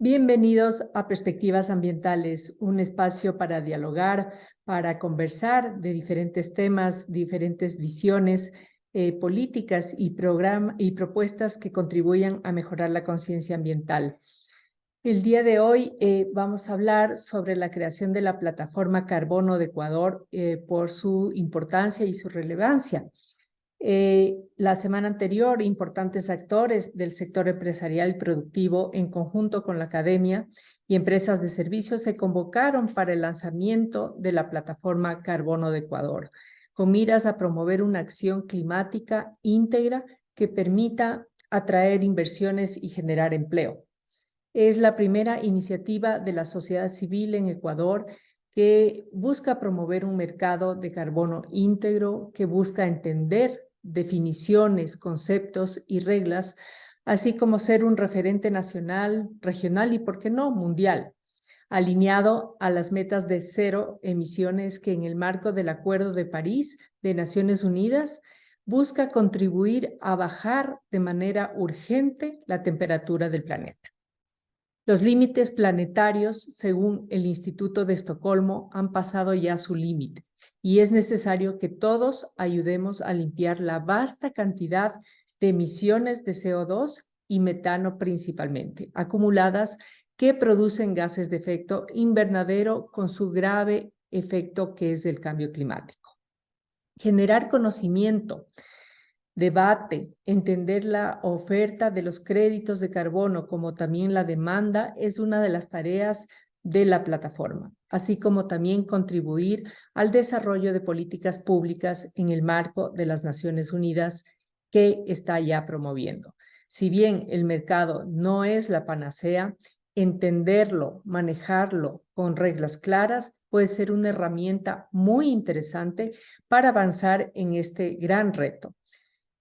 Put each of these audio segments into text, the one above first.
Bienvenidos a Perspectivas Ambientales, un espacio para dialogar, para conversar de diferentes temas, diferentes visiones políticas y propuestas que contribuyan a mejorar la conciencia ambiental. El día de hoy vamos a hablar sobre la creación de la plataforma Carbono de Ecuador por su importancia y su relevancia. La semana anterior, importantes actores del sector empresarial y productivo, en conjunto con la academia y empresas de servicios, se convocaron para el lanzamiento de la plataforma Carbono de Ecuador, con miras a promover una acción climática íntegra que permita atraer inversiones y generar empleo. Es la primera iniciativa de la sociedad civil en Ecuador que busca promover un mercado de carbono íntegro, que busca entender definiciones, conceptos y reglas, así como ser un referente nacional, regional y, por qué no, mundial, alineado a las metas de cero emisiones que en el marco del Acuerdo de París de Naciones Unidas busca contribuir a bajar de manera urgente la temperatura del planeta. Los límites planetarios, según el Instituto de Estocolmo, han pasado ya su límite y es necesario que todos ayudemos a limpiar la vasta cantidad de emisiones de CO2 y metano principalmente, acumuladas que producen gases de efecto invernadero con su grave efecto que es el cambio climático. Generar conocimiento, debate, entender la oferta de los créditos de carbono como también la demanda es una de las tareas de la plataforma, así como también contribuir al desarrollo de políticas públicas en el marco de las Naciones Unidas que está ya promoviendo. Si bien el mercado no es la panacea, entenderlo, manejarlo con reglas claras puede ser una herramienta muy interesante para avanzar en este gran reto.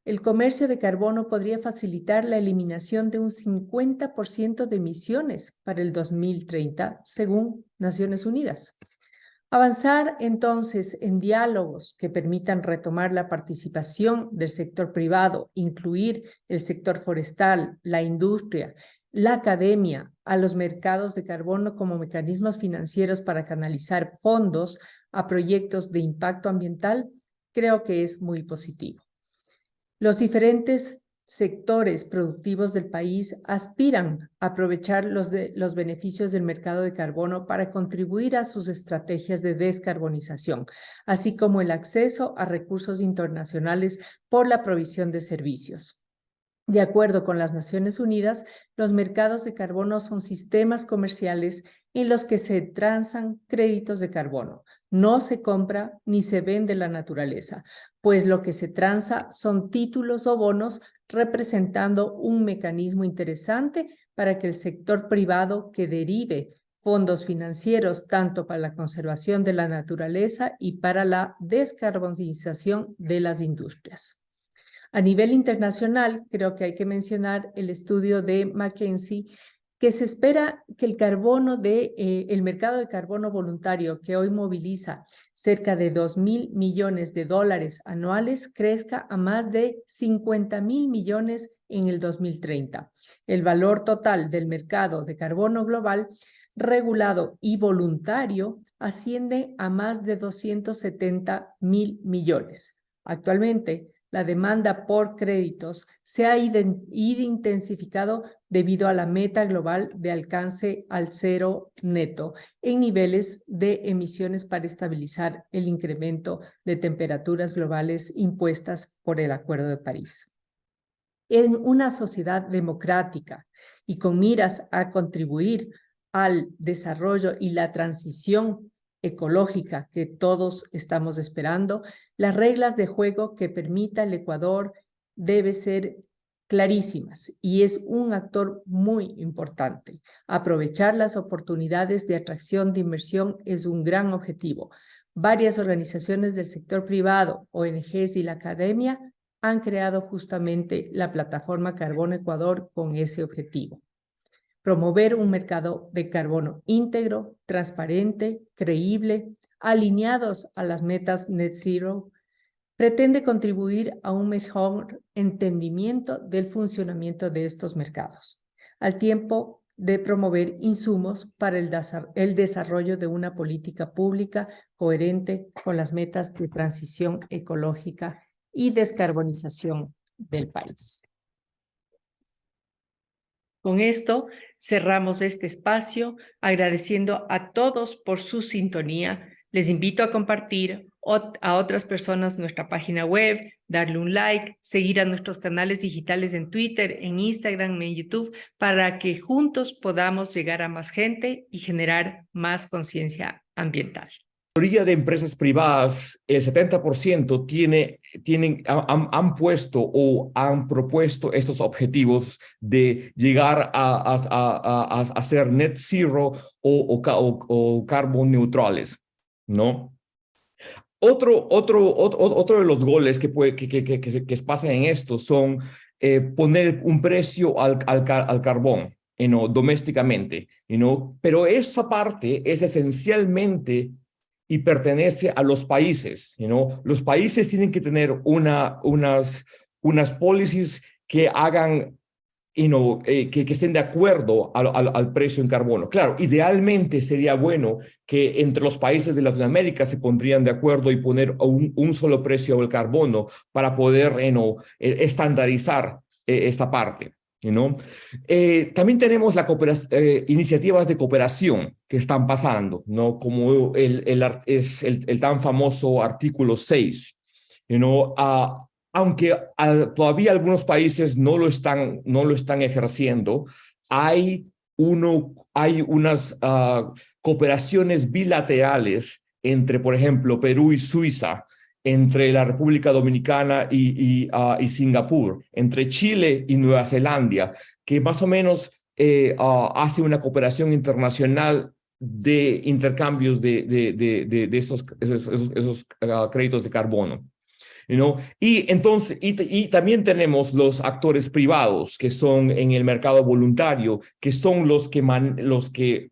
El comercio de carbono podría facilitar la eliminación de un 50% de emisiones para el 2030, según Naciones Unidas. Avanzar entonces en diálogos que permitan retomar la participación del sector privado, incluir el sector forestal, la industria, la academia, a los mercados de carbono como mecanismos financieros para canalizar fondos a proyectos de impacto ambiental, creo que es muy positivo. Los diferentes sectores productivos del país aspiran a aprovechar los beneficios del mercado de carbono para contribuir a sus estrategias de descarbonización, así como el acceso a recursos internacionales por la provisión de servicios. De acuerdo con las Naciones Unidas, los mercados de carbono son sistemas comerciales en los que se transan créditos de carbono. No se compra ni se vende la naturaleza, pues lo que se transa son títulos o bonos representando un mecanismo interesante para que el sector privado que derive fondos financieros tanto para la conservación de la naturaleza y para la descarbonización de las industrias. A nivel internacional, creo que hay que mencionar el estudio de McKinsey, que se espera que el mercado de carbono voluntario, que hoy moviliza cerca de 2.000 millones de dólares anuales, crezca a más de 50.000 millones en el 2030. El valor total del mercado de carbono global regulado y voluntario asciende a más de 270.000 millones. Actualmente, la demanda por créditos se ha intensificado debido a la meta global de alcance al cero neto en niveles de emisiones para estabilizar el incremento de temperaturas globales impuestas por el Acuerdo de París. En una sociedad democrática y con miras a contribuir al desarrollo y la transición ecológica que todos estamos esperando, las reglas de juego que permita el Ecuador deben ser clarísimas y es un actor muy importante. Aprovechar las oportunidades de atracción de inversión es un gran objetivo. Varias organizaciones del sector privado, ONGs y la academia han creado justamente la plataforma Carbono Ecuador con ese objetivo. Promover un mercado de carbono íntegro, transparente, creíble, alineados a las metas Net Zero, pretende contribuir a un mejor entendimiento del funcionamiento de estos mercados, al tiempo de promover insumos para el desarrollo de una política pública coherente con las metas de transición ecológica y descarbonización del país. Con esto cerramos este espacio, agradeciendo a todos por su sintonía. Les invito a compartir a otras personas nuestra página web, darle un like, seguir a nuestros canales digitales en Twitter, en Instagram, en YouTube, para que juntos podamos llegar a más gente y generar más conciencia ambiental. La mayoría de empresas privadas, el 70% han puesto o han propuesto estos objetivos de llegar a ser net zero o carbon neutrales, ¿no? Otro de los goles que pasan en esto son poner un precio al carbón, domésticamente, pero esa parte es esencialmente y pertenece a los países. Los países tienen que tener unas policies que hagan, que estén de acuerdo al precio en carbono. Claro, idealmente sería bueno que entre los países de Latinoamérica se pondrían de acuerdo y poner un solo precio al carbono para poder estandarizar esta parte. También tenemos iniciativas de cooperación que están pasando, como el tan famoso artículo 6. Aunque todavía algunos países no lo están ejerciendo, hay unas cooperaciones bilaterales entre, por ejemplo, Perú y Suiza, entre la República Dominicana y Singapur, entre Chile y Nueva Zelanda, que más o menos hace una cooperación internacional de intercambios de esos créditos de carbono. Y también tenemos los actores privados que son en el mercado voluntario, que son los que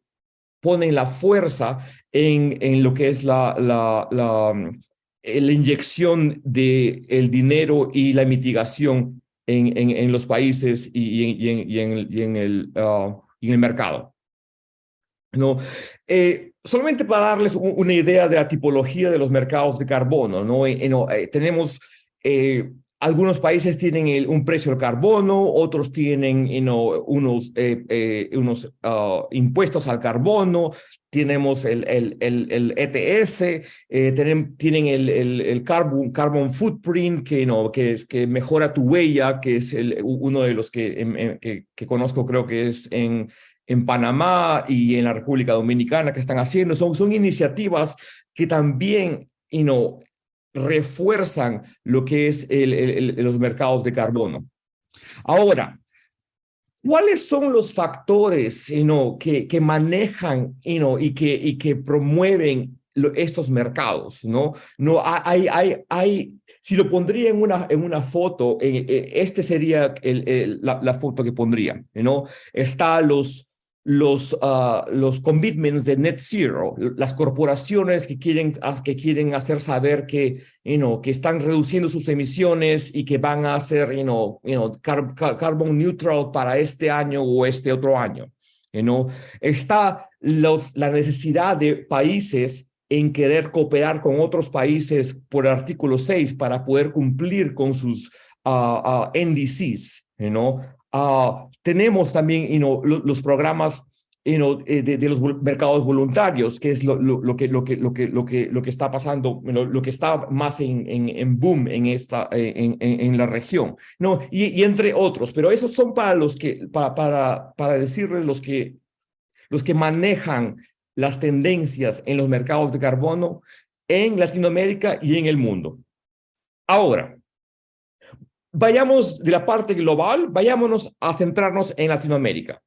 ponen la fuerza en lo que es la inyección del dinero y la mitigación en los países y en el mercado. Solamente para darles una idea de la tipología de los mercados de carbono, tenemos algunos países tienen un precio del carbono, otros tienen unos impuestos al carbono, tenemos el ETS, tienen el carbon footprint, que mejora tu huella, que es uno de los que conozco, creo que es en Panamá y en la República Dominicana que están haciendo. Son iniciativas que también refuerzan lo que es los mercados de carbono. Ahora, ¿cuáles son los factores que manejan y que promueven estos mercados? Si lo pondría en una foto, este sería la foto que pondría. Está los commitments de net zero, las corporaciones que quieren hacer saber que están reduciendo sus emisiones y que van a ser carbon neutral para este año o este otro año. Está la necesidad de países en querer cooperar con otros países por el artículo 6 para poder cumplir con sus NDCs. Tenemos también los programas de los mercados voluntarios, que es lo que está pasando, lo que está más en boom en la región, y entre otros, pero esos son para decirles los que manejan las tendencias en los mercados de carbono en Latinoamérica y en el mundo. Ahora, vayamos de la parte global, vayámonos a centrarnos en Latinoamérica.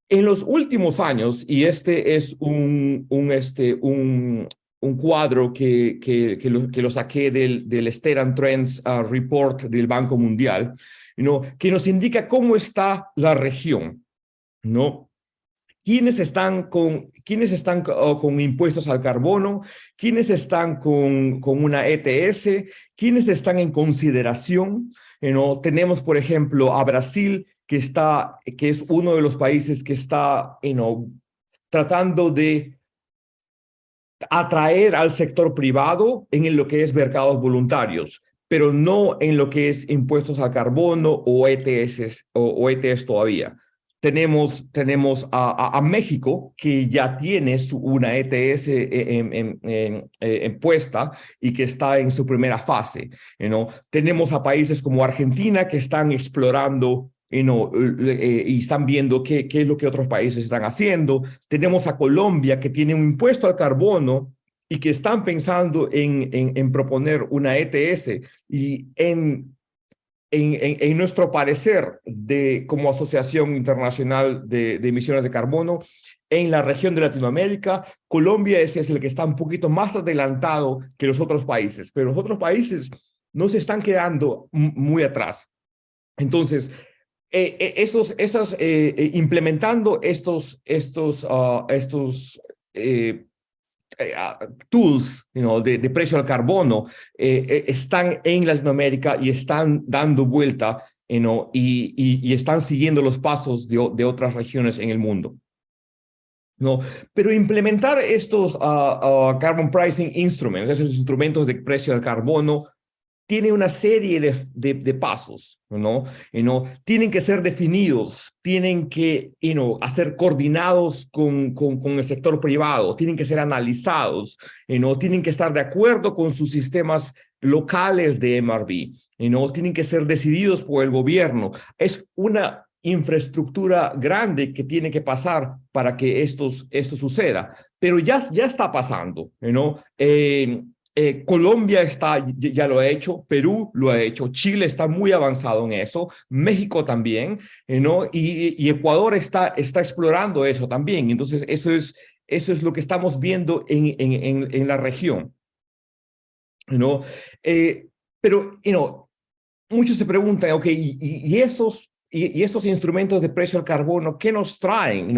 En los últimos años, y este es un cuadro que lo saqué del State and Trends Report del Banco Mundial, que nos indica cómo está la región, ¿Quiénes están con impuestos al carbono? ¿Quiénes están con una ETS? ¿Quiénes están en consideración? Tenemos, por ejemplo, a Brasil, que es uno de los países que está, tratando de atraer al sector privado en lo que es mercados voluntarios, pero no en lo que es impuestos al carbono o ETS, o ETS todavía. Tenemos a México, que ya tiene una ETS puesta y que está en su primera fase. Tenemos a países como Argentina que están explorando y están viendo qué es lo que otros países están haciendo. Tenemos a Colombia, que tiene un impuesto al carbono y que están pensando en proponer una ETS. Y en nuestro parecer como Asociación Internacional de Emisiones de Carbono, en la región de Latinoamérica, Colombia es el que está un poquito más adelantado que los otros países, pero los otros países no se están quedando muy atrás. Entonces, implementando estos tools de precio al carbono están en Latinoamérica y están dando vuelta y están siguiendo los pasos de otras regiones en el mundo. Pero implementar estos carbon pricing instruments, esos instrumentos de precio al carbono, tiene una serie de pasos, Tienen que ser definidos, tienen que, ser coordinados con el sector privado, tienen que ser analizados, tienen que estar de acuerdo con sus sistemas locales de MRV, tienen que ser decididos por el gobierno. Es una infraestructura grande que tiene que pasar para que esto suceda, pero ya está pasando, Colombia ya lo ha hecho, Perú lo ha hecho, Chile está muy avanzado en eso, México también, y Ecuador está explorando eso también. Entonces, eso es lo que estamos viendo en la región. Pero, muchos se preguntan, ok, ¿y esos instrumentos de precio al carbono, qué nos traen?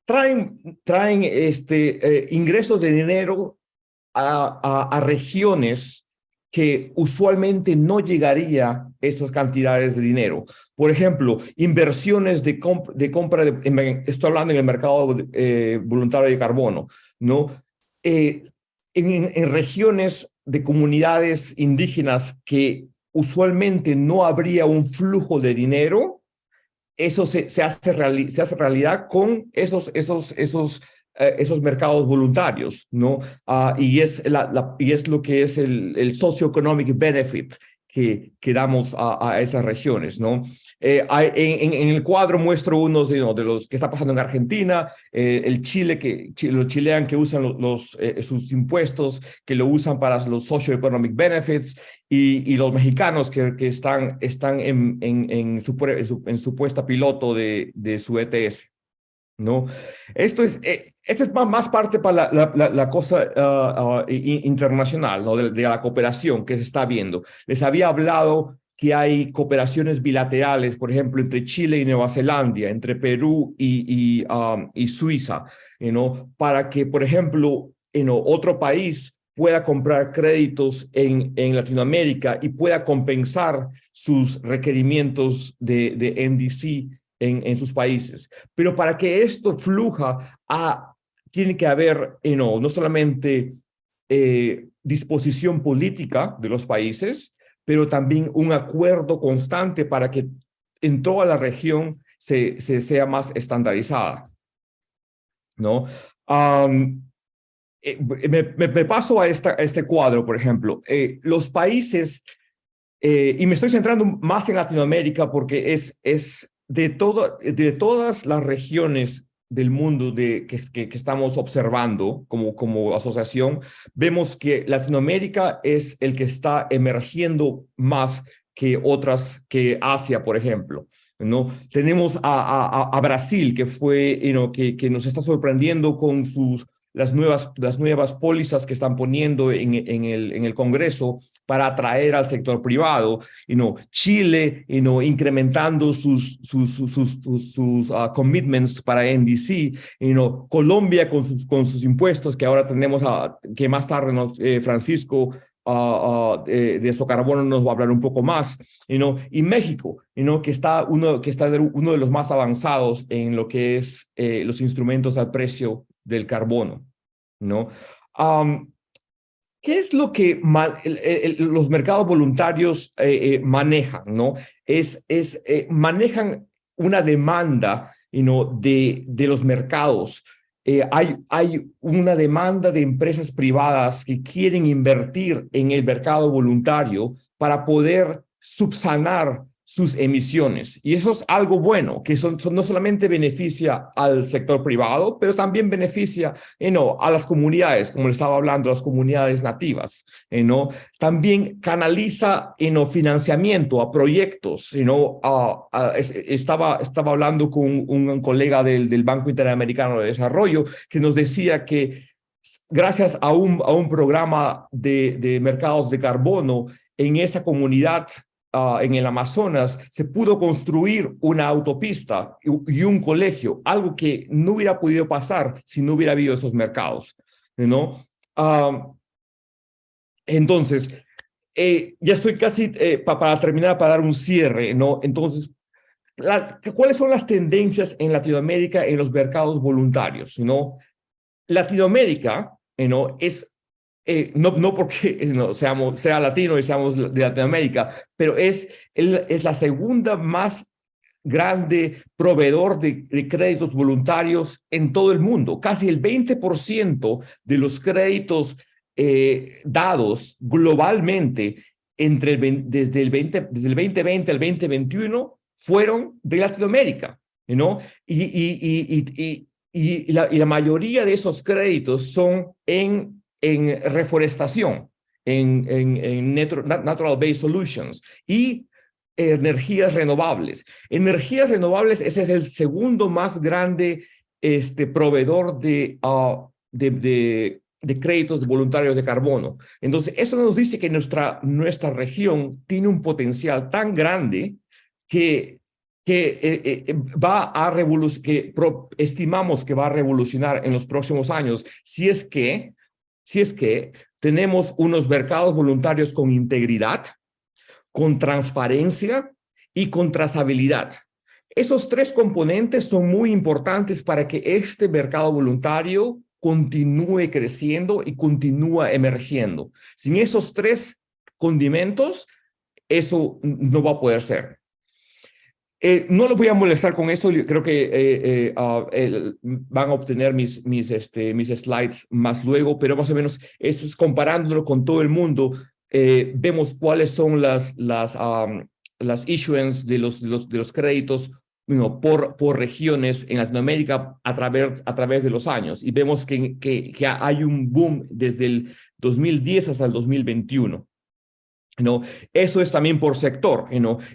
Traen ingresos de dinero a regiones que usualmente no llegaría estas cantidades de dinero. Por ejemplo, inversiones de compra, estoy hablando en el mercado voluntario de carbono, en regiones de comunidades indígenas que usualmente no habría un flujo de dinero. Eso se hace realidad con esos mercados voluntarios, y es lo que es el socioeconomic benefit que damos a esas regiones, en el cuadro muestro unos de los que está pasando en Argentina, los chilenos que usan sus impuestos, que lo usan para los socioeconomic benefits, y los mexicanos que están en su puesta piloto de su ETS. Esto es más parte para la cosa internacional, de la cooperación que se está viendo. Les había hablado que hay cooperaciones bilaterales, por ejemplo, entre Chile y Nueva Zelanda, entre Perú y Suiza, para que, por ejemplo, otro país pueda comprar créditos en Latinoamérica y pueda compensar sus requerimientos de NDC en sus países. Pero para que esto fluya, tiene que haber, no solamente disposición política de los países, pero también un acuerdo constante para que en toda la región sea más estandarizada, me paso a este cuadro, por ejemplo. Los países, y me estoy centrando más en Latinoamérica porque es de todas las regiones del mundo que estamos observando como asociación, vemos que Latinoamérica es el que está emergiendo más que otras, que Asia, por ejemplo. Tenemos a Brasil, que que nos está sorprendiendo con las nuevas pólizas que están poniendo en el Congreso para atraer al sector privado. Chile, incrementando sus commitments para NDC. Colombia con sus impuestos, que ahora tenemos que más tarde Francisco de eso carbono nos va a hablar un poco más, y México, que está uno de los más avanzados en lo que es los instrumentos al precio del carbono, ¿no? ¿Qué es lo que los mercados voluntarios manejan, ¿no? Manejan una demanda, de los mercados. Hay una demanda de empresas privadas que quieren invertir en el mercado voluntario para poder subsanar sus emisiones. Y eso es algo bueno, que no solamente beneficia al sector privado, pero también beneficia a las comunidades, como le estaba hablando, las comunidades nativas. También canaliza financiamiento a proyectos. Estaba hablando con un colega del Banco Interamericano de Desarrollo que nos decía que gracias a un programa de mercados de carbono en esa comunidad, en el Amazonas, se pudo construir una autopista y un colegio, algo que no hubiera podido pasar si no hubiera habido esos mercados, ¿no? Entonces, ya estoy casi para terminar, para dar un cierre, ¿no? Entonces, ¿cuáles son las tendencias en Latinoamérica en los mercados voluntarios, ¿no? Latinoamérica, es no porque sea latino y seamos de Latinoamérica, pero es la segunda más grande proveedor de créditos voluntarios en todo el mundo. Casi el 20% de los créditos dados globalmente desde el 2020 al 2021 fueron de Latinoamérica, ¿no? Y la mayoría de esos créditos son en reforestación, en Natural Based Solutions y energías renovables. Energías renovables, ese es el segundo más grande proveedor de créditos voluntarios de carbono. Entonces, eso nos dice que nuestra región tiene un potencial tan grande que estimamos que va a revolucionar en los próximos años si es que tenemos unos mercados voluntarios con integridad, con transparencia y con trazabilidad. Esos tres componentes son muy importantes para que este mercado voluntario continúe creciendo y continúe emergiendo. Sin esos tres condimentos, eso no va a poder ser. No los voy a molestar con esto. Creo que van a obtener mis slides más luego, pero más o menos eso es comparándolo con todo el mundo. Vemos cuáles son las issuance de los créditos por regiones en Latinoamérica a través de los años. Y vemos que hay un boom desde el 2010 hasta el 2021. Eso es también por sector.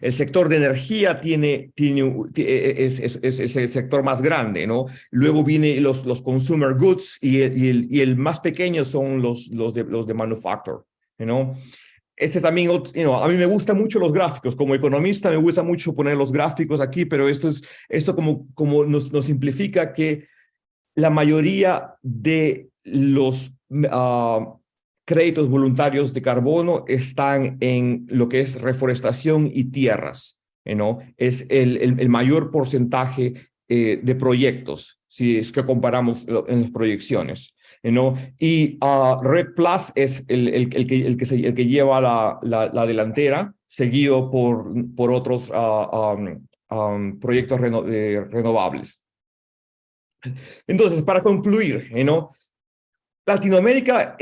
El sector de energía es el sector más grande. Luego vienen los consumer goods y el más pequeño son los de manufacture. También, a mí me gustan mucho los gráficos. Como economista me gusta mucho poner los gráficos aquí, pero esto como nos simplifica que la mayoría de los créditos voluntarios de carbono están en lo que es reforestación y tierras, Es el mayor porcentaje de proyectos, si es que comparamos en las proyecciones, Y Red Plus es el que lleva la delantera, seguido por otros proyectos renovables. Entonces, para concluir, Latinoamérica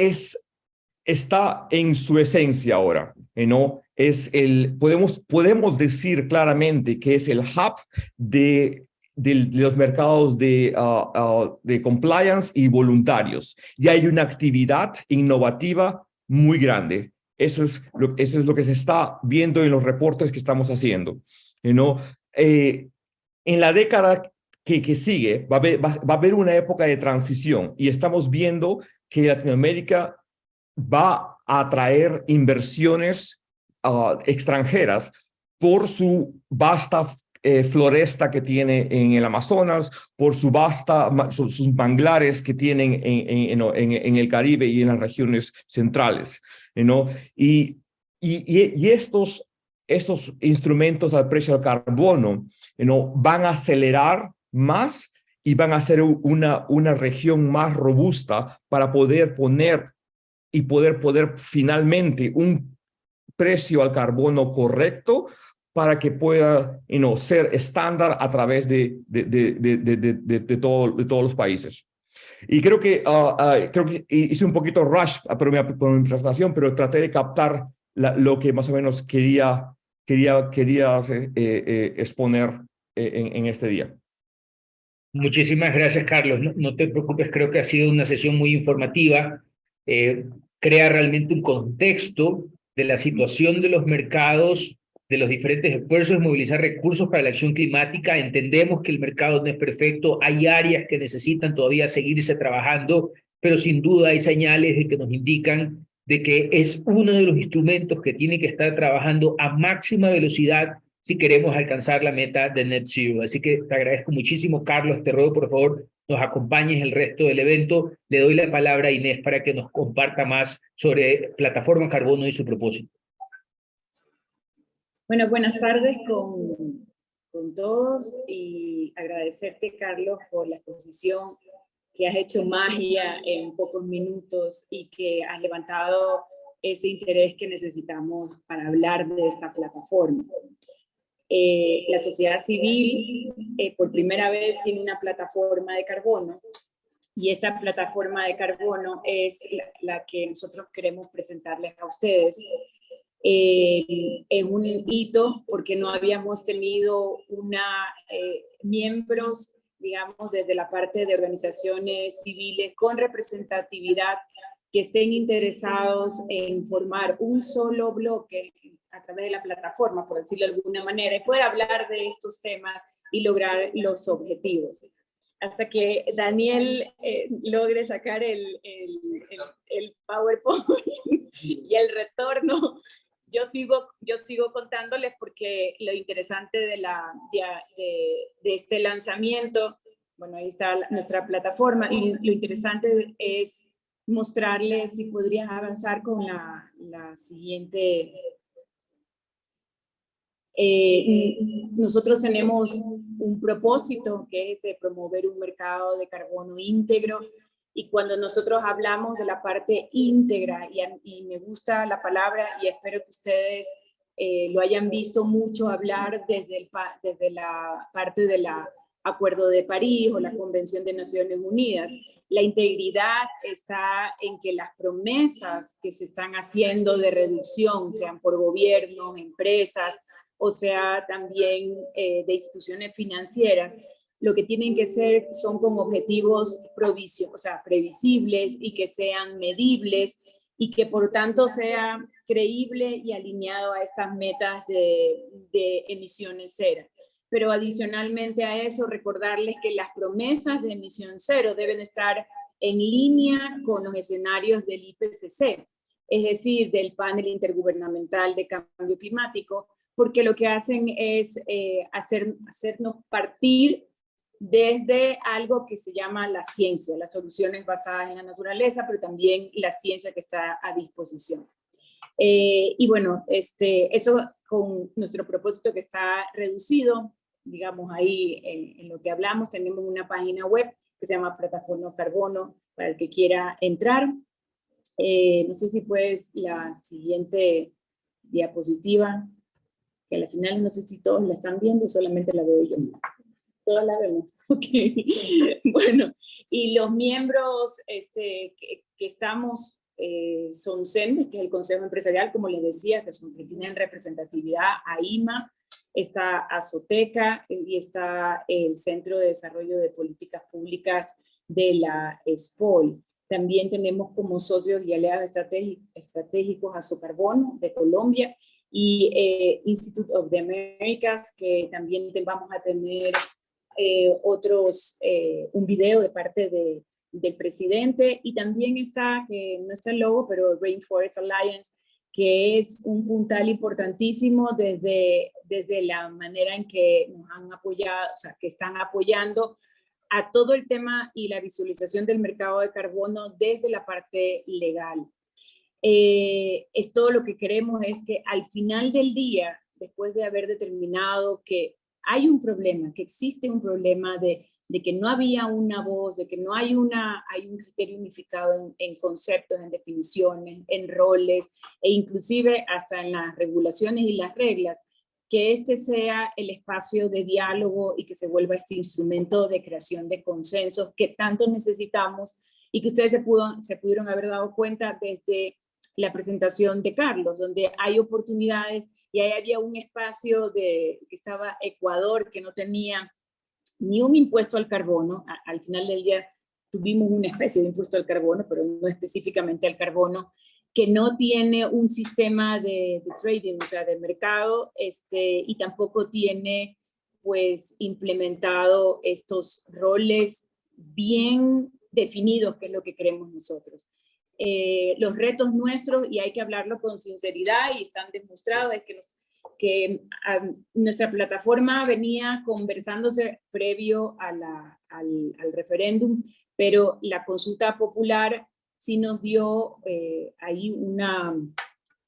está en su esencia ahora, podemos decir claramente que es el hub de los mercados de compliance y voluntarios. Y hay una actividad innovativa muy grande. Eso es lo que se está viendo en los reportes que estamos haciendo. En la década que sigue va a haber una época de transición y estamos viendo que Latinoamérica va a atraer inversiones extranjeras por su vasta floresta que tiene en el Amazonas, por su sus manglares que tienen en el Caribe y en las regiones centrales, ¿no? Y estos instrumentos al precio del carbono, ¿no? Van a acelerar más y van a ser una región más robusta para poder poner y poder finalmente un precio al carbono correcto para que pueda ser estándar a través de todos los países. Y creo que hice un poquito rush por mi presentación, pero traté de captar lo que más o menos quería exponer en este día. Muchísimas gracias, Carlos. No te preocupes, creo que ha sido una sesión muy informativa. Crea realmente un contexto de la situación de los mercados, de los diferentes esfuerzos de movilizar recursos para la acción climática. Entendemos que el mercado no es perfecto, hay áreas que necesitan todavía seguirse trabajando, pero sin duda hay señales de que nos indican de que es uno de los instrumentos que tiene que estar trabajando a máxima velocidad si queremos alcanzar la meta de Net Zero. Así que te agradezco muchísimo, Carlos. Te ruego, por favor, nos acompañes el resto del evento. Le doy la palabra a Inés para que nos comparta más sobre Plataforma Carbono y su propósito. Bueno, buenas tardes con todos y agradecerte, Carlos, por la exposición, que has hecho magia en pocos minutos y que has levantado ese interés que necesitamos para hablar de esta plataforma. La sociedad civil por primera vez tiene una plataforma de carbono y esta plataforma de carbono es la que nosotros queremos presentarles a ustedes. Es un hito porque no habíamos tenido miembros, digamos, desde la parte de organizaciones civiles con representatividad que estén interesados en formar un solo bloque a través de la plataforma, por decirlo de alguna manera, y poder hablar de estos temas y lograr los objetivos. Hasta que Daniel logre sacar el PowerPoint y el retorno, yo sigo contándoles porque lo interesante de este lanzamiento, bueno, ahí está nuestra plataforma, y lo interesante es mostrarles, si podrías avanzar con la siguiente. Nosotros tenemos un propósito que es de promover un mercado de carbono íntegro, y cuando nosotros hablamos de la parte íntegra, y me gusta la palabra y espero que ustedes lo hayan visto mucho hablar desde la parte del Acuerdo de París o la Convención de Naciones Unidas, la integridad está en que las promesas que se están haciendo de reducción, sean por gobiernos, empresas, o sea también de instituciones financieras, lo que tienen que ser son con objetivos previsibles y que sean medibles y que por tanto sea creíble y alineado a estas metas de emisiones cero. Pero adicionalmente a eso, recordarles que las promesas de emisión cero deben estar en línea con los escenarios del IPCC, es decir, del Panel Intergubernamental de Cambio Climático, porque lo que hacen es hacernos partir desde algo que se llama la ciencia, las soluciones basadas en la naturaleza, pero también la ciencia que está a disposición. Y bueno, eso con nuestro propósito que está reducido, digamos ahí en lo que hablamos, tenemos una página web que se llama Plataforma Carbono para el que quiera entrar. No sé si puedes la siguiente diapositiva, que al final no sé si todos la están viendo, solamente la veo yo. Todos la vemos. Ok. Bueno, y los miembros que estamos son CEM, que es el Consejo Empresarial, como les decía, que tienen representatividad, AIMA, está Azoteca y está el Centro de Desarrollo de Políticas Públicas de la SPOL. También tenemos como socios y aliados estratégicos Azocarbono de Colombia y Institute of the Americas, que también vamos a tener un video de parte del presidente, y también está, que no está el logo, pero Rainforest Alliance, que es un puntal importantísimo desde la manera en que nos han apoyado, o sea, que están apoyando a todo el tema y la visualización del mercado de carbono desde la parte legal. Es todo lo que queremos, es que al final del día, después de haber determinado que hay un problema, que existe un problema de que no había una voz, de que no hay un criterio unificado en conceptos, en definiciones, en roles, e inclusive hasta en las regulaciones y las reglas, que este sea el espacio de diálogo y que se vuelva este instrumento de creación de consensos que tanto necesitamos y que ustedes se pudieron haber dado cuenta desde la presentación de Carlos, donde hay oportunidades y ahí había un espacio que estaba Ecuador, que no tenía ni un impuesto al carbono. Al final del día tuvimos una especie de impuesto al carbono, pero no específicamente al carbono, que no tiene un sistema de trading, o sea, de mercado, y tampoco tiene, pues, implementado estos roles bien definidos, que es lo que queremos nosotros. Los retos nuestros, y hay que hablarlo con sinceridad, y están demostrados, es que nuestra plataforma venía conversándose previo al referéndum, pero la consulta popular sí nos dio ahí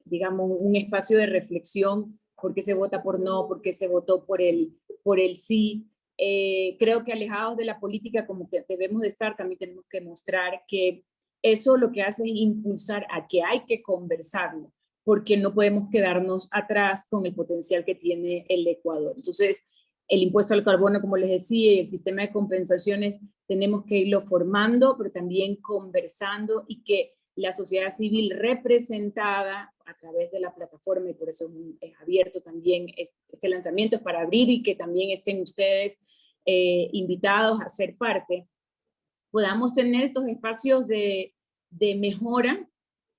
digamos, un espacio de reflexión, por qué se vota por no, por qué se votó por el sí. Creo que alejados de la política como que debemos de estar, también tenemos que mostrar que eso lo que hace es impulsar a que hay que conversarlo, porque no podemos quedarnos atrás con el potencial que tiene el Ecuador. Entonces, el impuesto al carbono, como les decía, y el sistema de compensaciones, tenemos que irlo formando, pero también conversando, y que la sociedad civil representada a través de la plataforma, y por eso es abierto también este lanzamiento, es para abrir y que también estén ustedes invitados a ser parte, podamos tener estos espacios de mejora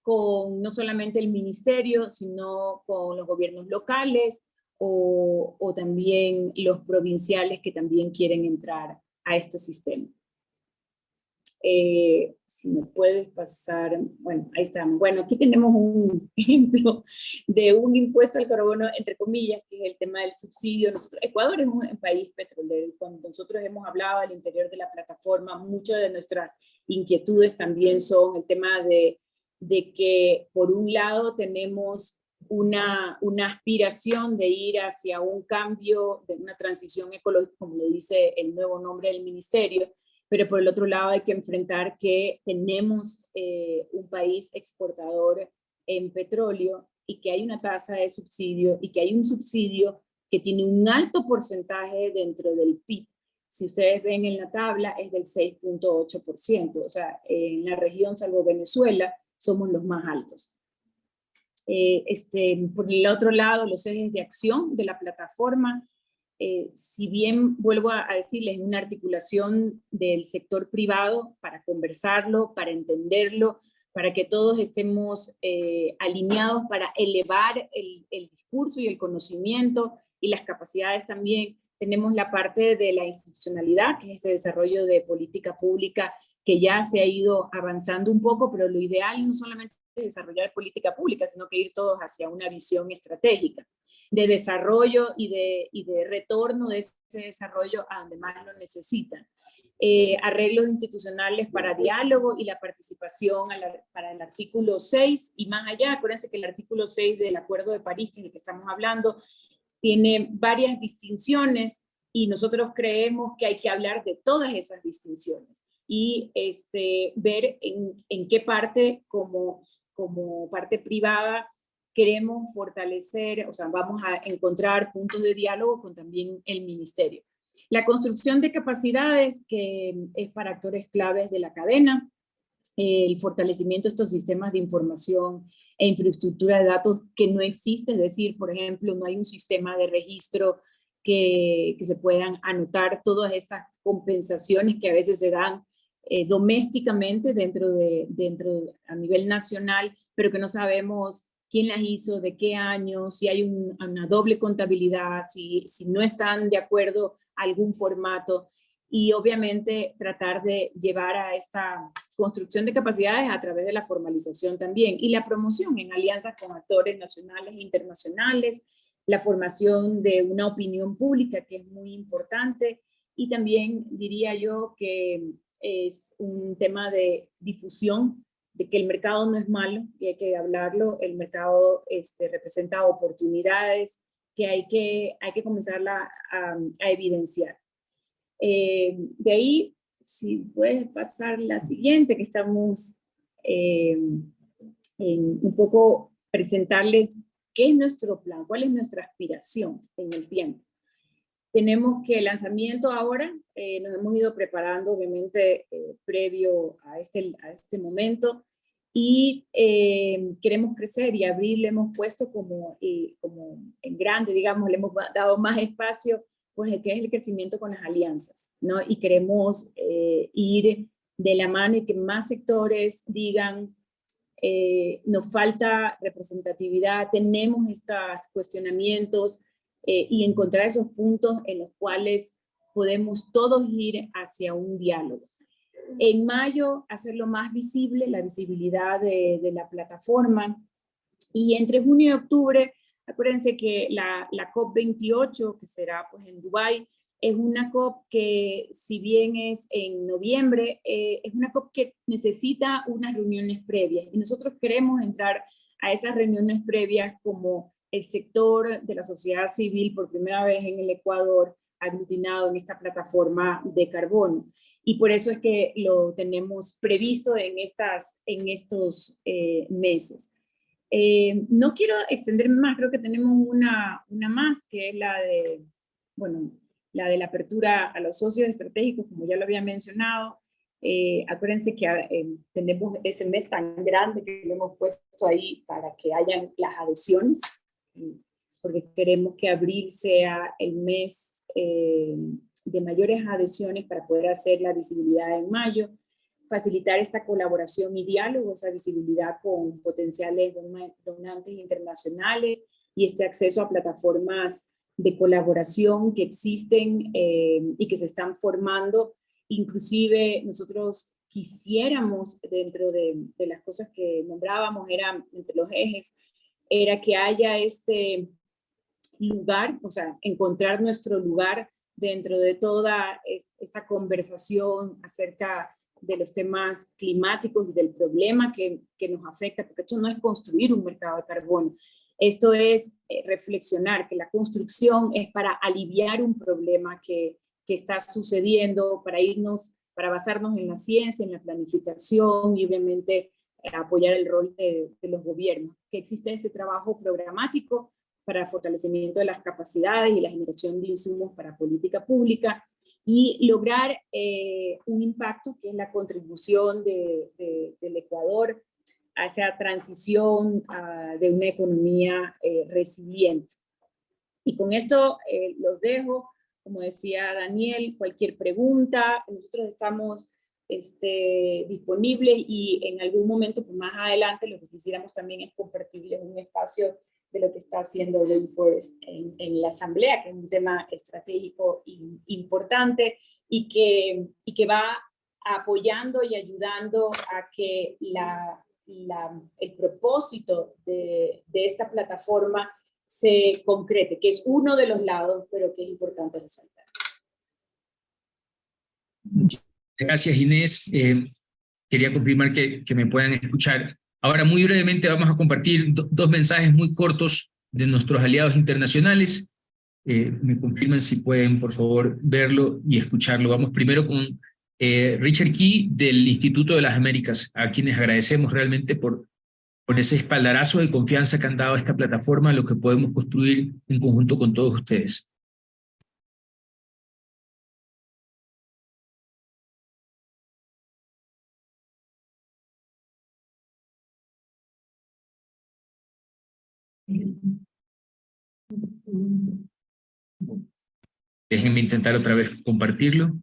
con no solamente el ministerio, sino con los gobiernos locales o también los provinciales que también quieren entrar a este sistema. Si me puedes pasar, bueno, ahí estamos. Bueno, aquí tenemos un ejemplo de un impuesto al carbono, entre comillas, que es el tema del subsidio. Ecuador es un país petrolero. Cuando nosotros hemos hablado al interior de la plataforma, muchas de nuestras inquietudes también son el tema de que, por un lado, tenemos una aspiración de ir hacia un cambio, de una transición ecológica, como lo dice el nuevo nombre del ministerio, pero por el otro lado hay que enfrentar que tenemos un país exportador en petróleo y que hay una tasa de subsidio y que hay un subsidio que tiene un alto porcentaje dentro del PIB. Si ustedes ven en la tabla es del 6.8%, o sea, en la región, salvo Venezuela, somos los más altos. Por el otro lado, los ejes de acción de la plataforma, si bien, vuelvo a decirles, una articulación del sector privado para conversarlo, para entenderlo, para que todos estemos alineados para elevar el discurso y el conocimiento y las capacidades también. Tenemos la parte de la institucionalidad, que es este desarrollo de política pública que ya se ha ido avanzando un poco, pero lo ideal no solamente es desarrollar política pública, sino que ir todos hacia una visión estratégica de desarrollo y de retorno de ese desarrollo a donde más lo necesitan. Arreglos institucionales para diálogo y la participación para el artículo 6 y más allá. Acuérdense que el artículo 6 del Acuerdo de París, que es el que estamos hablando, tiene varias distinciones y nosotros creemos que hay que hablar de todas esas distinciones y ver en qué parte como parte privada queremos fortalecer, o sea, vamos a encontrar puntos de diálogo con también el ministerio. La construcción de capacidades, que es para actores claves de la cadena, el fortalecimiento de estos sistemas de información e infraestructura de datos que no existe, es decir, por ejemplo, no hay un sistema de registro que se puedan anotar todas estas compensaciones que a veces se dan domésticamente a nivel nacional, pero que no sabemos quién las hizo, de qué año, si hay una doble contabilidad, si no están de acuerdo a algún formato. y obviamente tratar de llevar a esta construcción de capacidades a través de la formalización también y la promoción en alianzas con actores nacionales e internacionales, la formación de una opinión pública que es muy importante y también diría yo que es un tema de difusión de que el mercado no es malo y hay que hablarlo, el mercado representa oportunidades que hay que comenzar a evidenciar. De ahí, si puedes pasar la siguiente, que estamos en un poco presentarles qué es nuestro plan, cuál es nuestra aspiración en el tiempo. Tenemos que el lanzamiento ahora, nos hemos ido preparando obviamente previo a este momento y queremos crecer y abril le hemos puesto como en grande, digamos, le hemos dado más espacio, pues que es el crecimiento con las alianzas, ¿no? Y queremos ir de la mano y que más sectores digan, nos falta representatividad, tenemos estos cuestionamientos, y encontrar esos puntos en los cuales podemos todos ir hacia un diálogo. En mayo, hacerlo más visible, la visibilidad de la plataforma, y entre junio y octubre, acuérdense que la COP28, que será pues en Dubái, es una COP que, si bien es en noviembre, es una COP que necesita unas reuniones previas, y nosotros queremos entrar a esas reuniones previas como el sector de la sociedad civil por primera vez en el Ecuador aglutinado en esta plataforma de carbono. Y por eso es que lo tenemos previsto en estos meses. No quiero extenderme más, creo que tenemos una más, que es la de la apertura a los socios estratégicos, como ya lo había mencionado. Acuérdense que tenemos ese mes tan grande que lo hemos puesto ahí para que hayan las adhesiones, porque queremos que abril sea el mes de mayores adhesiones para poder hacer la visibilidad en mayo, facilitar esta colaboración y diálogo, esa visibilidad con potenciales donantes internacionales y este acceso a plataformas de colaboración que existen y que se están formando. Inclusive nosotros quisiéramos, dentro de las cosas que nombrábamos, eran entre los ejes, era que haya este lugar, o sea, encontrar nuestro lugar dentro de toda esta conversación acerca de los temas climáticos y del problema que nos afecta, porque esto no es construir un mercado de carbono, esto es reflexionar que la construcción es para aliviar un problema que está sucediendo, para basarnos en la ciencia, en la planificación y obviamente apoyar el rol de los gobiernos. Que existe este trabajo programático para el fortalecimiento de las capacidades y la generación de insumos para política pública y lograr un impacto que es la contribución del Ecuador a esa transición de una economía resiliente. Y con esto los dejo. Como decía Daniel, cualquier pregunta, nosotros estamos disponibles y en algún momento, pues más adelante, lo que quisiéramos también es compartirles un espacio de lo que está haciendo Rainforest en la Asamblea, que es un tema estratégico importante y que va apoyando y ayudando a que el propósito de esta plataforma se concrete, que es uno de los lados, pero que es importante resaltar. Gracias, Inés. Quería confirmar que me puedan escuchar. Ahora, muy brevemente, vamos a compartir dos mensajes muy cortos de nuestros aliados internacionales. Me confirman si pueden, por favor, verlo y escucharlo. Vamos primero con Richard Key, del Instituto de las Américas, a quienes agradecemos realmente por ese espaldarazo de confianza que han dado a esta plataforma, lo que podemos construir en conjunto con todos ustedes. Déjenme intentar otra vez compartirlo.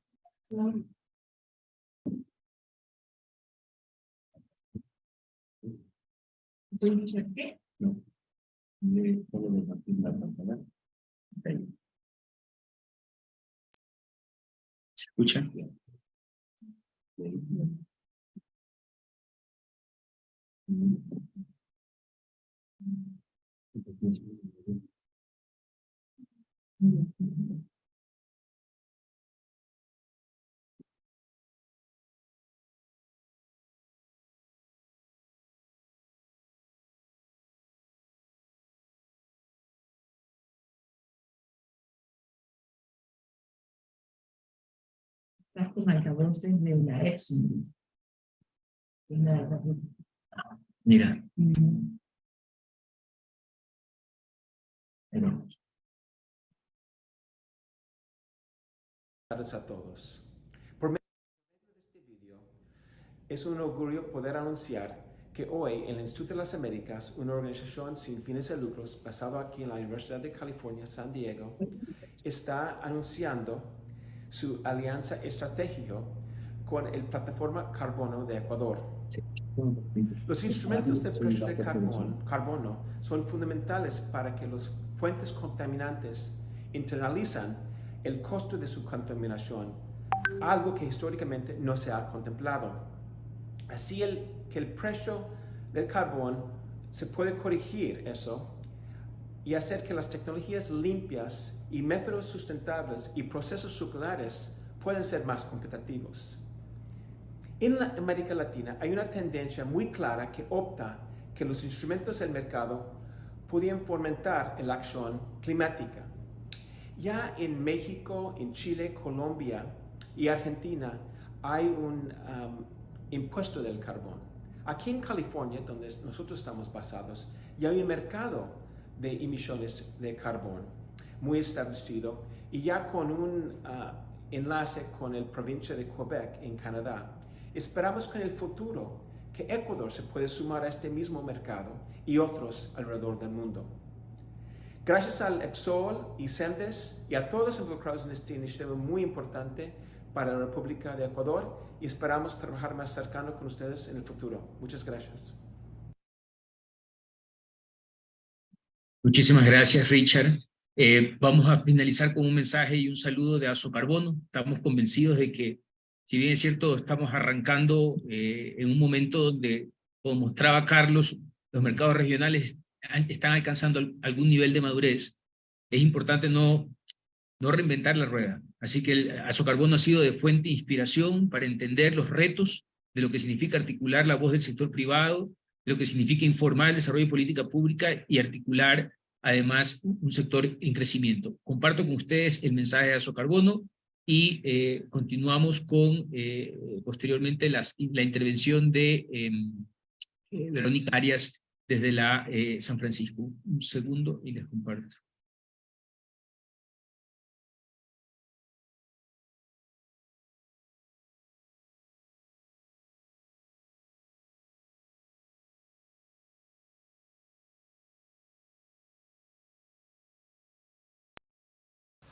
¿Escucha? Está con altavoces de la Epson. Mira. Buenas tardes a todos. Por medio de este video, es un orgullo poder anunciar que hoy en el Instituto de las Américas, una organización sin fines de lucros basada aquí en la Universidad de California, San Diego, está anunciando su alianza estratégica con la plataforma Carbono de Ecuador. Los instrumentos de precio de carbono son fundamentales para que las fuentes contaminantes internalizan el costo de su contaminación, algo que históricamente no se ha contemplado. Así que el precio del carbón se puede corregir eso y hacer que las tecnologías limpias y métodos sustentables y procesos circulares puedan ser más competitivos. En la América Latina hay una tendencia muy clara que opta que los instrumentos del mercado podían fomentar la acción climática. Ya en México, en Chile, Colombia y Argentina hay un impuesto del carbón. Aquí en California, donde nosotros estamos basados, ya hay un mercado de emisiones de carbón muy establecido y ya con un enlace con la provincia de Quebec en Canadá. Esperamos que en el futuro que Ecuador se pueda sumar a este mismo mercado y otros alrededor del mundo. Gracias al EPSOL y CEMDES y a todos involucrados en esta iniciativa muy importante para la República de Ecuador y esperamos trabajar más cercano con ustedes en el futuro. Muchas gracias. Muchísimas gracias, Richard. Vamos a finalizar con un mensaje y un saludo de Azocarbono. Estamos convencidos de que, si bien es cierto, estamos arrancando en un momento donde, como mostraba Carlos, los mercados regionales están alcanzando algún nivel de madurez, es importante no reinventar la rueda. Así que el Azocarbono ha sido de fuente de inspiración para entender los retos de lo que significa articular la voz del sector privado, de lo que significa informar el desarrollo de política pública y articular además un sector en crecimiento. Comparto con ustedes el mensaje de Azocarbono y continuamos con posteriormente la intervención de Verónica Arias desde la San Francisco. Un segundo y les comparto.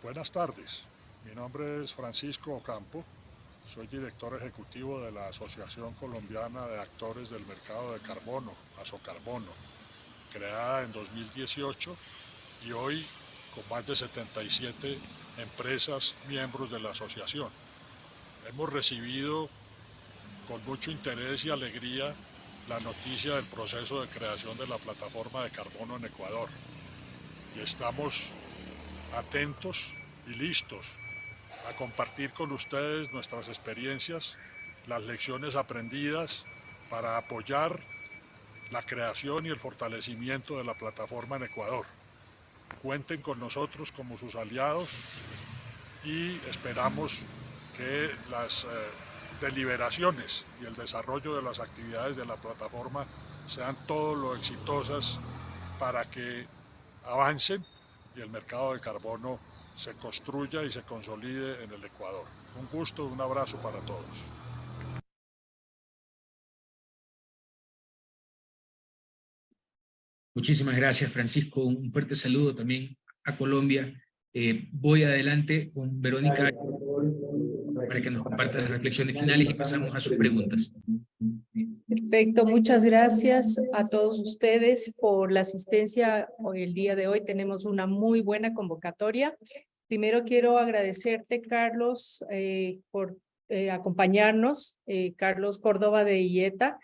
Buenas tardes, mi nombre es Francisco Ocampo, soy director ejecutivo de la Asociación Colombiana de Actores del Mercado de Carbono, Azocarbono, creada en 2018 y hoy con más de 77 empresas miembros de la asociación. Hemos recibido con mucho interés y alegría la noticia del proceso de creación de la plataforma de carbono en Ecuador y estamos atentos y listos a compartir con ustedes nuestras experiencias, las lecciones aprendidas para apoyar la creación y el fortalecimiento de la plataforma en Ecuador. Cuenten con nosotros como sus aliados y esperamos que las deliberaciones y el desarrollo de las actividades de la plataforma sean todo lo exitosas para que avancen y el mercado de carbono se construya y se consolide en el Ecuador. Un gusto, un abrazo para todos. Muchísimas gracias, Francisco. Un fuerte saludo también a Colombia. Voy adelante con Verónica para que nos comparta las reflexiones finales y pasamos a sus preguntas. Perfecto, muchas gracias a todos ustedes por la asistencia. Hoy, el día de hoy, tenemos una muy buena convocatoria. Primero quiero agradecerte, Carlos, por acompañarnos, Carlos Córdoba de IETA.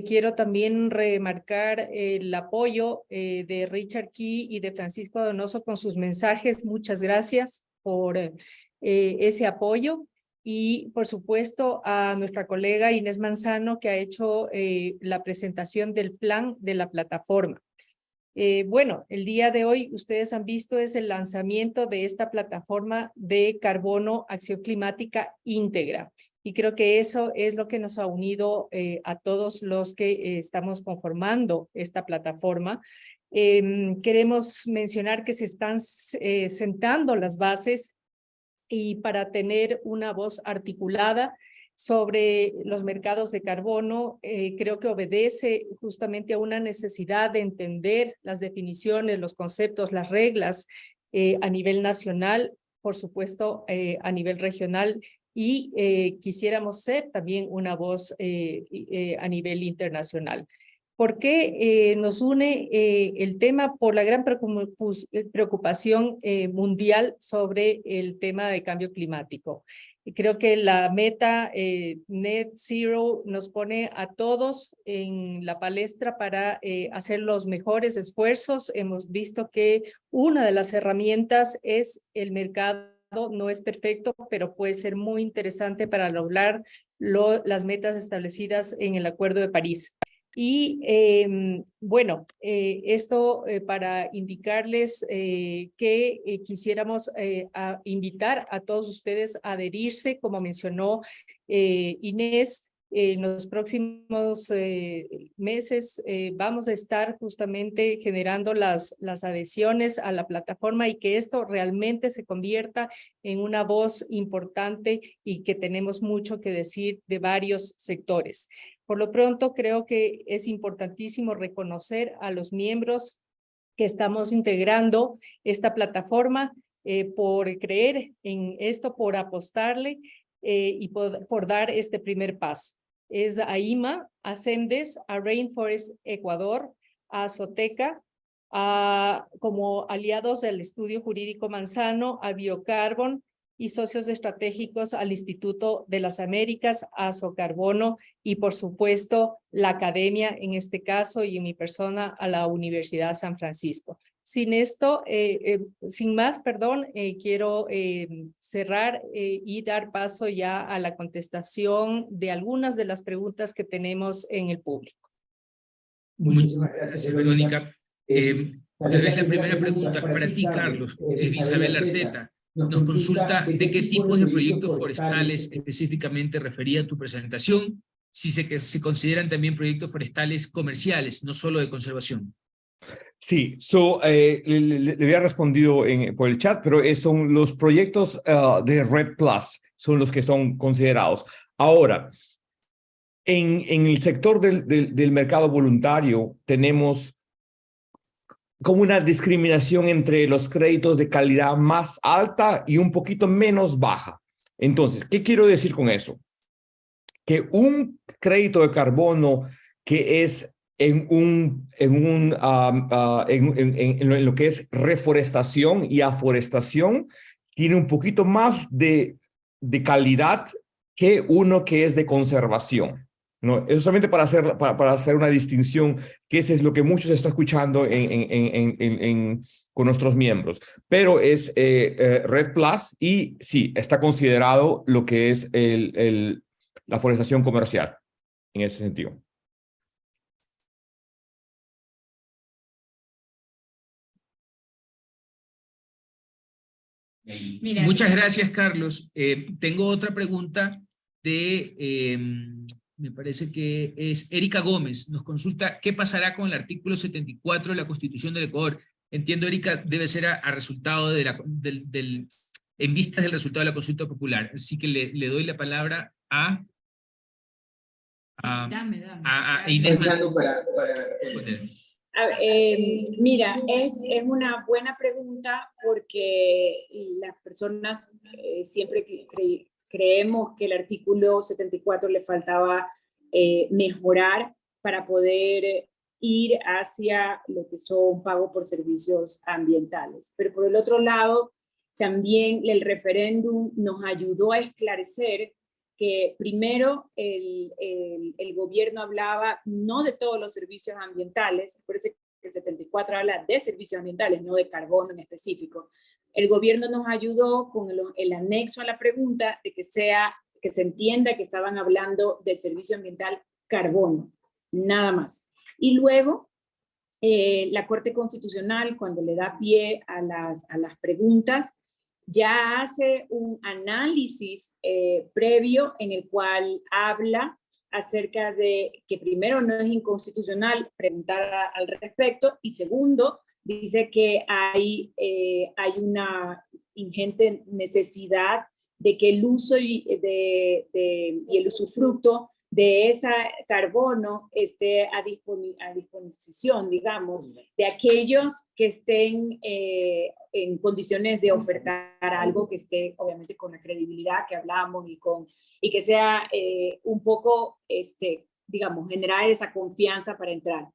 Quiero también remarcar el apoyo de Richard Key y de Francisco Donoso con sus mensajes. Muchas gracias por ese apoyo. Y, por supuesto, a nuestra colega Inés Manzano, que ha hecho la presentación del plan de la plataforma. Bueno, el día de hoy, ustedes han visto, es el lanzamiento de esta plataforma de carbono acción climática íntegra. Y creo que eso es lo que nos ha unido a todos los que estamos conformando esta plataforma. Queremos mencionar que se están sentando las bases y para tener una voz articulada sobre los mercados de carbono, creo que obedece justamente a una necesidad de entender las definiciones, los conceptos, las reglas a nivel nacional, por supuesto a nivel regional, y quisiéramos ser también una voz a nivel internacional. ¿Por qué nos une el tema? Por la gran preocupación mundial sobre el tema de cambio climático. Y creo que la meta Net Zero nos pone a todos en la palestra para hacer los mejores esfuerzos. Hemos visto que una de las herramientas es el mercado. No es perfecto, pero puede ser muy interesante para lograr las metas establecidas en el Acuerdo de París. Y bueno, esto para indicarles que quisiéramos invitar a todos ustedes a adherirse, como mencionó Inés. En los próximos meses vamos a estar justamente generando las adhesiones a la plataforma y que esto realmente se convierta en una voz importante y que tenemos mucho que decir de varios sectores. Por lo pronto, creo que es importantísimo reconocer a los miembros que estamos integrando esta plataforma por creer en esto, por apostarle y por dar este primer paso. Es a IMA, a CEMDES, a Rainforest Ecuador, a Soteca, como aliados del Estudio Jurídico Manzano, a Biocarbon y socios estratégicos al Instituto de las Américas, a Socarbono y, por supuesto, la academia en este caso y en mi persona a la Universidad San Francisco. Sin esto, sin más, perdón, quiero cerrar y dar paso ya a la contestación de algunas de las preguntas que tenemos en el público. Muchísimas gracias, Verónica. Tal vez la primera pregunta es para ti, Carlos. Es Isabel Arteta. Nos consulta de qué tipos de proyectos forestales específicamente refería tu presentación, si se consideran también proyectos forestales comerciales, no solo de conservación. Sí, le había respondido por el chat, pero son los proyectos de REDD+, son los que son considerados. Ahora, en el sector del mercado voluntario tenemos como una discriminación entre los créditos de calidad más alta y un poquito menos baja. Entonces, ¿qué quiero decir con eso? Que un crédito de carbono que es en lo que es reforestación y aforestación, tiene un poquito más de calidad que uno que es de conservación. ¿No? Eso solamente para hacer una distinción, que eso es lo que muchos están escuchando con nuestros miembros. Pero es REDD+ y sí, está considerado lo que es la forestación comercial en ese sentido. Muchas gracias, Carlos. Tengo otra pregunta de, me parece que es Erika Gómez. Nos consulta, ¿qué pasará con el artículo 74 de la Constitución del Ecuador? Entiendo, Erika, debe ser a resultado en vistas del resultado de la consulta popular. Así que le doy la palabra a Inés para responder. Mira, es una buena pregunta porque las personas siempre creemos que el artículo 74 le faltaba mejorar para poder ir hacia lo que son pago por servicios ambientales. Pero por el otro lado, También el referéndum nos ayudó a esclarecer que primero el gobierno hablaba no de todos los servicios ambientales, acuérdense que el 74 habla de servicios ambientales, no de carbono en específico. El gobierno nos ayudó con el anexo a la pregunta de que se entienda que estaban hablando del servicio ambiental carbono, nada más. Y luego la Corte Constitucional, cuando le da pie a las preguntas, ya hace un análisis previo en el cual habla acerca de que primero no es inconstitucional preguntar al respecto, y segundo, dice que hay una ingente necesidad de que el uso y el usufructo de ese carbono esté a disposición, digamos, de aquellos que estén en condiciones de ofertar algo que esté, obviamente, con la credibilidad que hablamos y que sea un poco, digamos, generar esa confianza para entrar.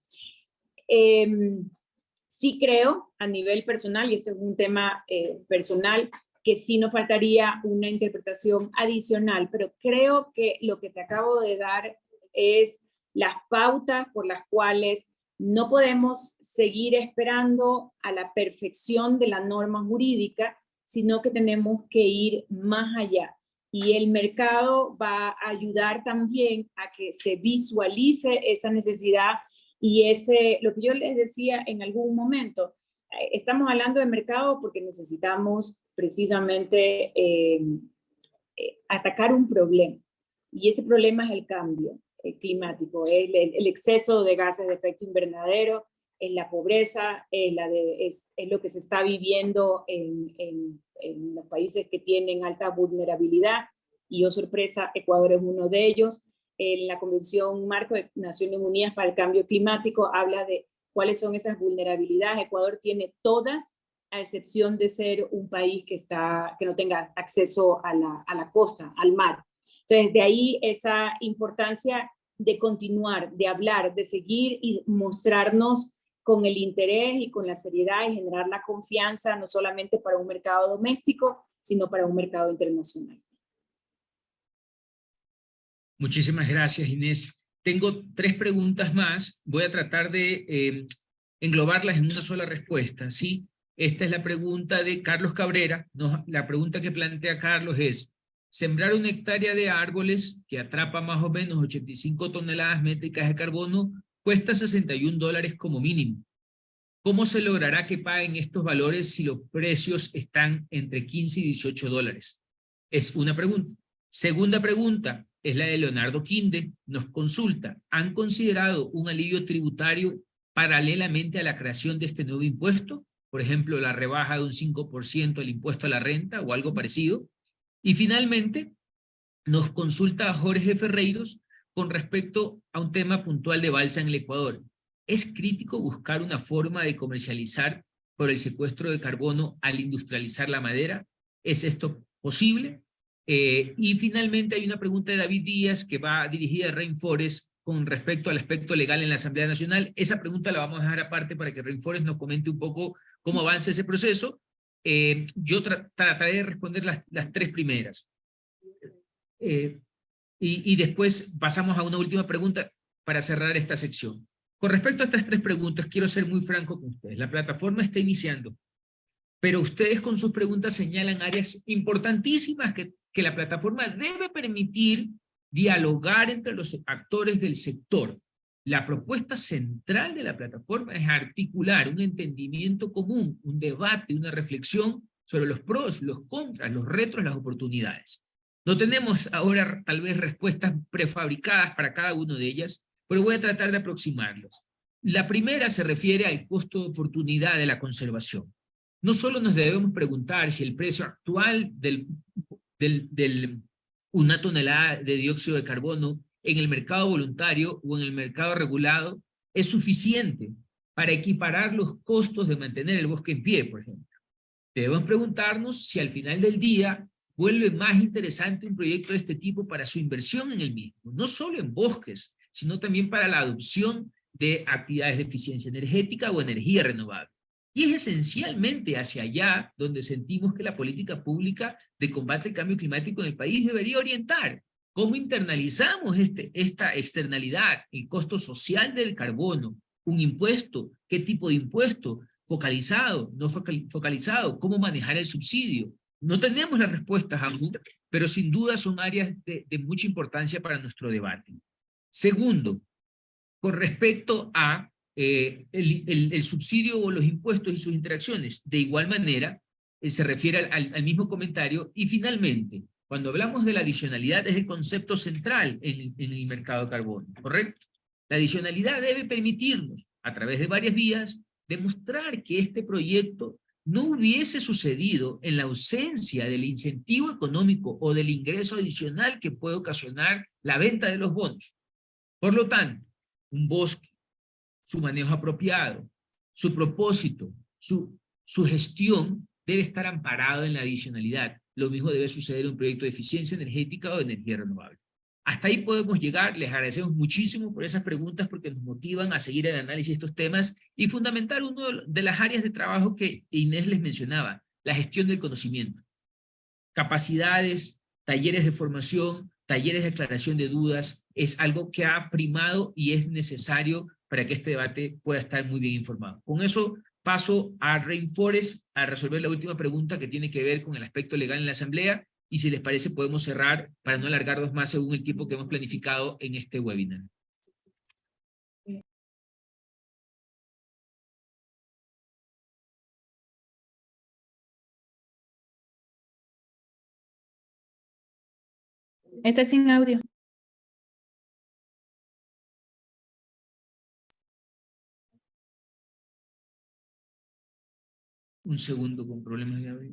Sí creo, a nivel personal, y esto es un tema personal, que sí nos faltaría una interpretación adicional, pero creo que lo que te acabo de dar es las pautas por las cuales no podemos seguir esperando a la perfección de la norma jurídica, sino que tenemos que ir más allá. Y el mercado va a ayudar también a que se visualice esa necesidad y lo que yo les decía en algún momento, estamos hablando de mercado porque necesitamos precisamente atacar un problema. Y ese problema es el cambio climático, es el exceso de gases de efecto invernadero, es la pobreza, es lo que se está viviendo en los países que tienen alta vulnerabilidad. Y oh sorpresa, Ecuador es uno de ellos. En la Convención Marco de Naciones Unidas para el Cambio Climático habla de cuáles son esas vulnerabilidades. Ecuador tiene todas, a excepción de ser un país que no tenga acceso a la costa, al mar. Entonces, de ahí esa importancia de continuar, de hablar, de seguir y mostrarnos con el interés y con la seriedad y generar la confianza, no solamente para un mercado doméstico, sino para un mercado internacional. Muchísimas gracias, Inés. Tengo 3 preguntas más. Voy a tratar de englobarlas en una sola respuesta, ¿sí? Esta es la pregunta de Carlos Cabrera. La pregunta que plantea Carlos es: sembrar 1 hectárea de árboles que atrapa más o menos 85 toneladas métricas de carbono cuesta $61 como mínimo. ¿Cómo se logrará que paguen estos valores si los precios están entre 15 y 18 dólares? Es una pregunta. Segunda pregunta es la de Leonardo Quinde. Nos consulta: ¿han considerado un alivio tributario paralelamente a la creación de este nuevo impuesto? Por ejemplo, la rebaja de un 5% del impuesto a la renta o algo parecido. Y finalmente, nos consulta Jorge Ferreiros con respecto a un tema puntual de balsa en el Ecuador. ¿Es crítico buscar una forma de comercializar por el secuestro de carbono al industrializar la madera? ¿Es esto posible? Y finalmente hay una pregunta de David Díaz que va dirigida a Rainforest con respecto al aspecto legal en la Asamblea Nacional. Esa pregunta la vamos a dejar aparte para que Rainforest nos comente un poco cómo avanza ese proceso. Yo trataré de responder las 3 primeras. Y después pasamos a una última pregunta para cerrar esta sección. Con respecto a estas 3 preguntas, quiero ser muy franco con ustedes. La plataforma está iniciando, pero ustedes con sus preguntas señalan áreas importantísimas que la plataforma debe permitir dialogar entre los actores del sector. La propuesta central de la plataforma es articular un entendimiento común, un debate, una reflexión sobre los pros, los contras, los retos, las oportunidades. No tenemos ahora tal vez respuestas prefabricadas para cada una de ellas, pero voy a tratar de aproximarlos. La primera se refiere al costo de oportunidad de la conservación. No solo nos debemos preguntar si el precio actual de una tonelada de dióxido de carbono en el mercado voluntario o en el mercado regulado es suficiente para equiparar los costos de mantener el bosque en pie, por ejemplo. Debemos preguntarnos si al final del día vuelve más interesante un proyecto de este tipo para su inversión en el mismo, no solo en bosques, sino también para la adopción de actividades de eficiencia energética o energía renovable. Y es esencialmente hacia allá donde sentimos que la política pública de combate al cambio climático en el país debería orientar. ¿Cómo internalizamos esta externalidad, el costo social del carbono? Un impuesto, ¿qué tipo de impuesto? Focalizado, no focalizado, ¿cómo manejar el subsidio? No tenemos las respuestas aún, pero sin duda son áreas de mucha importancia para nuestro debate. Segundo, con respecto a el subsidio o los impuestos y sus interacciones, de igual manera, se refiere al mismo comentario. Y finalmente, cuando hablamos de la adicionalidad, es el concepto central en el mercado de carbono, ¿correcto? La adicionalidad debe permitirnos, a través de varias vías, demostrar que este proyecto no hubiese sucedido en la ausencia del incentivo económico o del ingreso adicional que puede ocasionar la venta de los bonos. Por lo tanto, un bosque, su manejo apropiado, su propósito, su gestión debe estar amparado en la adicionalidad. Lo mismo debe suceder en un proyecto de eficiencia energética o de energía renovable. Hasta ahí podemos llegar. Les agradecemos muchísimo por esas preguntas porque nos motivan a seguir el análisis de estos temas y fundamentar una de las áreas de trabajo que Inés les mencionaba, la gestión del conocimiento. Capacidades, talleres de formación, talleres de aclaración de dudas, es algo que ha primado y es necesario para que este debate pueda estar muy bien informado. Con eso paso a Rainforest a resolver la última pregunta que tiene que ver con el aspecto legal en la Asamblea, y si les parece podemos cerrar para no alargarnos más según el tiempo que hemos planificado en este webinar. Está sin audio. Un segundo con problemas de audio.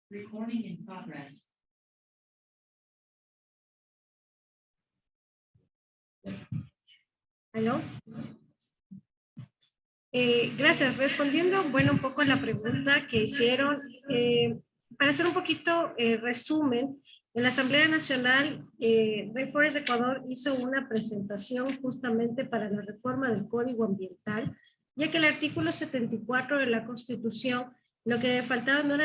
Recording in progress. ¿Aló? Gracias. Respondiendo, bueno, un poco a la pregunta que hicieron, para hacer un poquito resumen, en la Asamblea Nacional, Rainforest de Ecuador hizo una presentación justamente para la reforma del Código Ambiental, ya que el artículo 74 de la Constitución, lo que faltaba no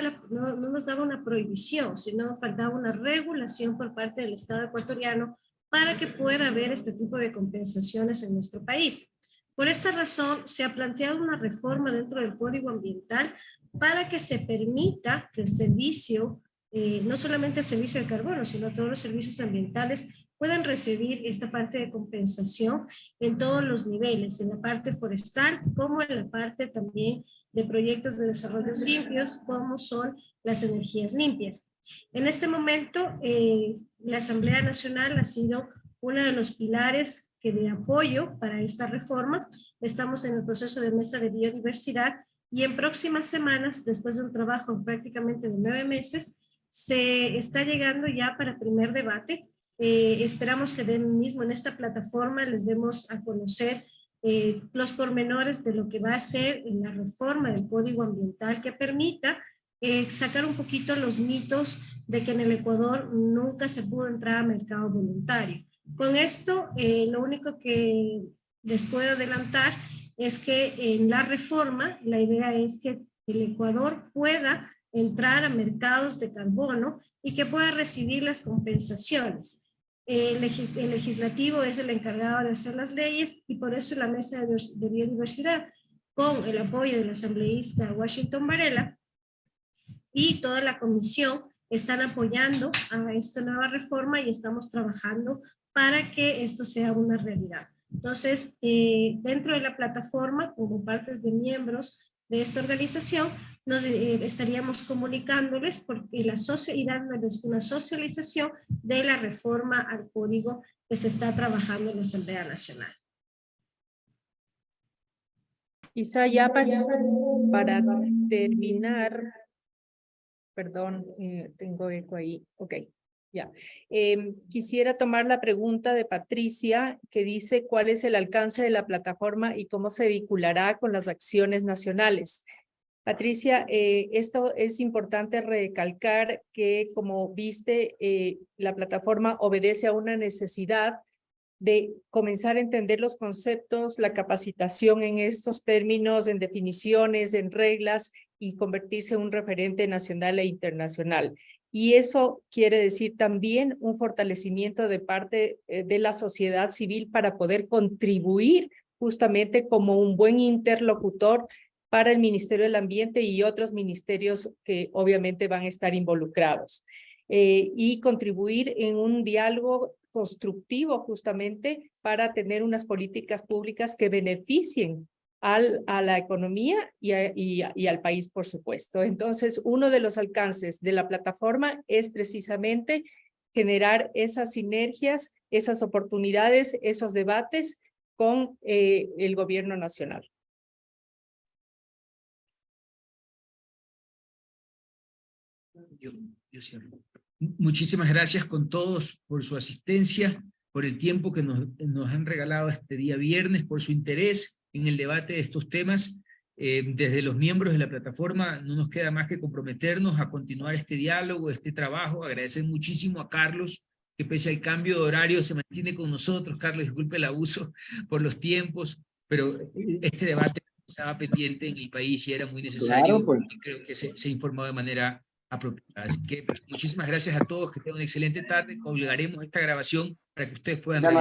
nos daba una prohibición, sino faltaba una regulación por parte del Estado ecuatoriano para que pueda haber este tipo de compensaciones en nuestro país. Por esta razón, se ha planteado una reforma dentro del Código Ambiental para que se permita que el servicio, no solamente el servicio de carbono, sino todos los servicios ambientales puedan recibir esta parte de compensación en todos los niveles, en la parte forestal, como en la parte también de proyectos de desarrollos limpios, como son las energías limpias. En este momento, la Asamblea Nacional ha sido uno de los pilares de apoyo para esta reforma. Estamos en el proceso de mesa de biodiversidad y en próximas semanas, después de un trabajo prácticamente de 9 meses, se está llegando ya para primer debate. Esperamos que mismo en esta plataforma les demos a conocer los pormenores de lo que va a ser la reforma del Código Ambiental que permita sacar un poquito los mitos de que en el Ecuador nunca se pudo entrar a mercado voluntario. Con esto, lo único que les puedo adelantar es que en la reforma, la idea es que el Ecuador pueda entrar a mercados de carbono y que pueda recibir las compensaciones. El legislativo es el encargado de hacer las leyes y por eso la Mesa de Biodiversidad, con el apoyo del asambleísta Washington Varela y toda la comisión, están apoyando a esta nueva reforma y estamos trabajando para que esto sea una realidad. Entonces, dentro de la plataforma, como partes de miembros de esta organización, nos estaríamos comunicándoles y dándoles una socialización de la reforma al código que se está trabajando en la Asamblea Nacional. Quizá ya para terminar, perdón, tengo eco ahí, ok. Ya. Quisiera tomar la pregunta de Patricia, que dice cuál es el alcance de la plataforma y cómo se vinculará con las acciones nacionales. Patricia, esto es importante recalcar que, como viste, la plataforma obedece a una necesidad de comenzar a entender los conceptos, la capacitación en estos términos, en definiciones, en reglas, y convertirse en un referente nacional e internacional. Y eso quiere decir también un fortalecimiento de parte de la sociedad civil para poder contribuir justamente como un buen interlocutor para el Ministerio del Ambiente y otros ministerios que obviamente van a estar involucrados. Y contribuir en un diálogo constructivo justamente para tener unas políticas públicas que beneficien a la economía y al país, por supuesto. Entonces, uno de los alcances de la plataforma es precisamente generar esas sinergias, esas oportunidades, esos debates con el gobierno nacional. Yo cierro. Muchísimas gracias con todos por su asistencia, por el tiempo que nos han regalado este día viernes, por su interés en el debate de estos temas. Desde los miembros de la plataforma no nos queda más que comprometernos a continuar este diálogo, este trabajo. Agradecer muchísimo a Carlos, que pese al cambio de horario se mantiene con nosotros. Carlos, disculpe el abuso por los tiempos, pero este debate estaba pendiente en el país y era muy necesario. Claro, pues. Y creo que se informó de manera apropiada. Así que muchísimas gracias a todos, que tengan una excelente tarde. Colgaremos esta grabación para que ustedes puedan ver.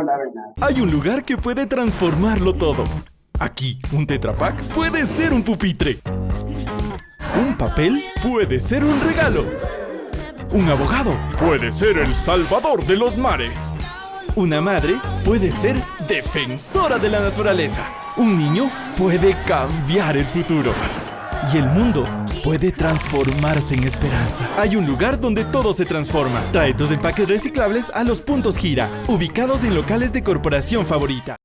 Hay un lugar que puede transformarlo todo. Aquí, un Tetra Pak puede ser un pupitre. Un papel puede ser un regalo. Un abogado puede ser el salvador de los mares. Una madre puede ser defensora de la naturaleza. Un niño puede cambiar el futuro. Y el mundo puede transformarse en esperanza. Hay un lugar donde todo se transforma. Trae tus empaques reciclables a los puntos Gira, ubicados en locales de corporación favorita.